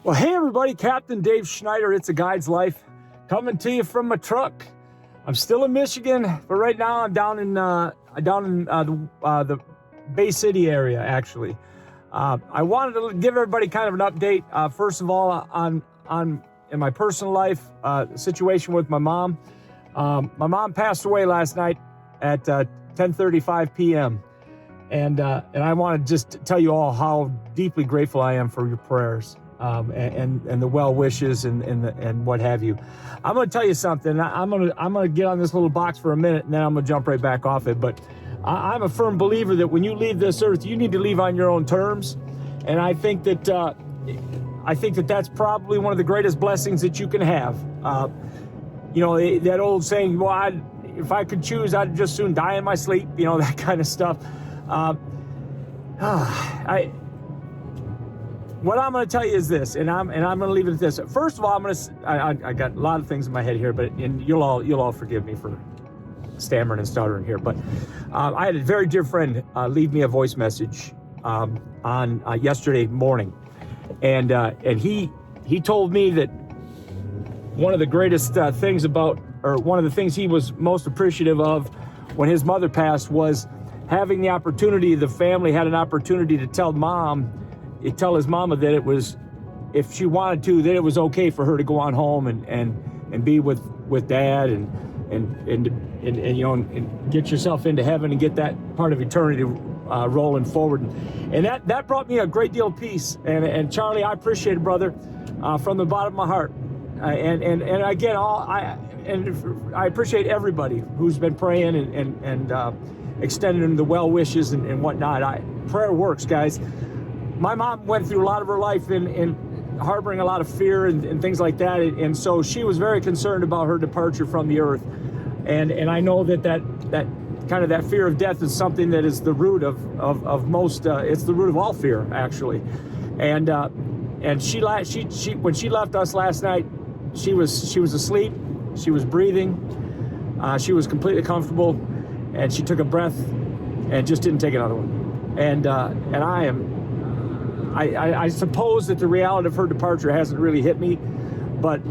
Well, hey everybody, Captain Dave Schneider, It's a Guide's Life, coming to you from my truck. I'm still in Michigan, but right now I'm down in the Bay City area, actually. I wanted to give everybody kind of an update, first of all, on in my personal life, the situation with my mom. My mom passed away last night at 10:35 p.m. And I want to just tell you all how deeply grateful I am for your prayers. And the well wishes and what have you. I'm going to tell you something. I'm going to get on this little box for a minute, and then I'm going to jump right back off it. But I'm a firm believer that when you leave this earth, you need to leave on your own terms. And I think that that's probably one of the greatest blessings that you can have. That old saying, well, if I could choose, I'd just soon die in my sleep. That kind of stuff. What I'm going to tell you is this, and I'm going to leave it at this. First of all, I got a lot of things in my head here, and you'll all forgive me for stammering and stuttering here. But I had a very dear friend leave me a voice message on yesterday morning, and he told me that one of the greatest things one of the things he was most appreciative of when his mother passed was having the opportunity. The family had an opportunity to tell his mama that it was, if she wanted to, that it was okay for her to go on home and be with dad and get yourself into heaven and get that part of eternity rolling forward. And that brought me a great deal of peace. And Charlie, I appreciate it, brother, from the bottom of my heart. And again, I appreciate everybody who's been praying and extending the well wishes and whatnot. Prayer works, guys. My mom went through a lot of her life in harboring a lot of fear and things like that, and so she was very concerned about her departure from the earth. And I know that kind of that fear of death is something that is the root of most. It's the root of all fear, actually. And she when she left us last night, she was asleep, she was breathing, she was completely comfortable, and she took a breath and just didn't take another one. And I suppose that the reality of her departure hasn't really hit me, but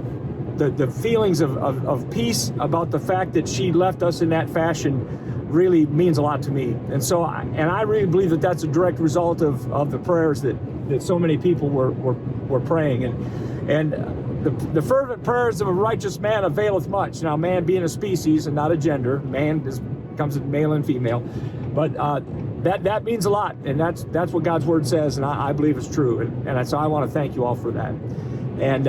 the feelings of peace about the fact that she left us in that fashion really means a lot to me. And so, I really believe that that's a direct result of the prayers that so many people were praying. And the fervent prayers of a righteous man availeth much. Now, man being a species and not a gender, man comes in male and female, but that means a lot, and that's what God's word says, and I believe it's true, and so I want to thank you all for that, and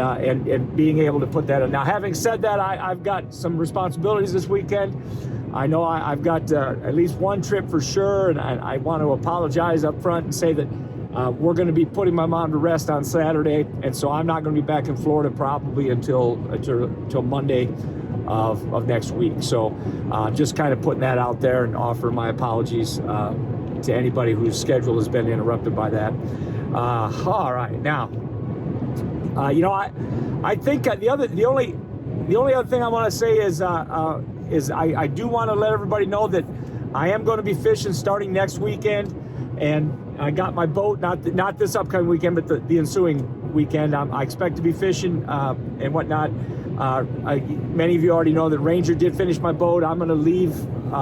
being able to put that in. Now, having said that, I've got some responsibilities this weekend. I know I've got at least one trip for sure, and I want to apologize up front and say that we're going to be putting my mom to rest on Saturday, and so I'm not going to be back in Florida probably until Monday of next week. So just kind of putting that out there and offer my apologies to anybody whose schedule has been interrupted by that. All right, now, I think the only other thing I want to say is I do want to let everybody know that I am going to be fishing starting next weekend, and I got my boat, not this upcoming weekend, but the ensuing weekend. I expect to be fishing and whatnot. Many of you already know that Ranger did finish my boat. I'm going to leave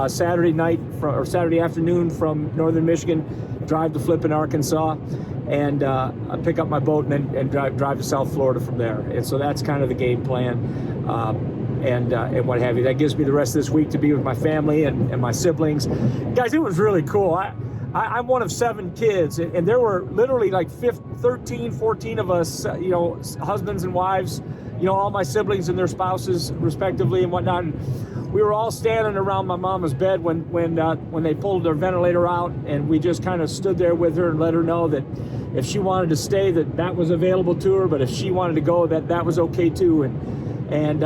Saturday afternoon from northern Michigan, drive to Flippin, Arkansas, and pick up my boat and drive to South Florida from there. And so that's kind of the game plan, and what have you. That gives me the rest of this week to be with my family and my siblings. Guys, it was really cool. I'm one of 7 kids, and there were literally like 13, 14 of us, husbands and wives, all my siblings and their spouses respectively and whatnot. And we were all standing around my mama's bed when they pulled their ventilator out, and we just kind of stood there with her and let her know that if she wanted to stay, that was available to her, but if she wanted to go, that was okay too. And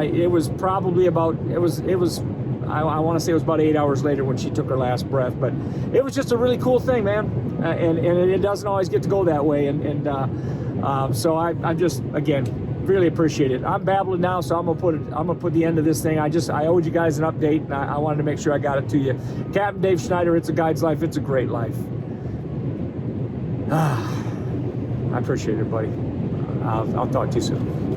it was probably about, I want to say it was about 8 hours later when she took her last breath, but it was just a really cool thing, man. And it doesn't always get to go that way. So I just, again, really appreciate it. I'm babbling now, so I'm gonna put the end of this thing. I owed you guys an update, and I wanted to make sure I got it to you. Captain Dave Schneider, It's a Guide's Life. It's a great life. I appreciate it, buddy. I'll talk to you soon.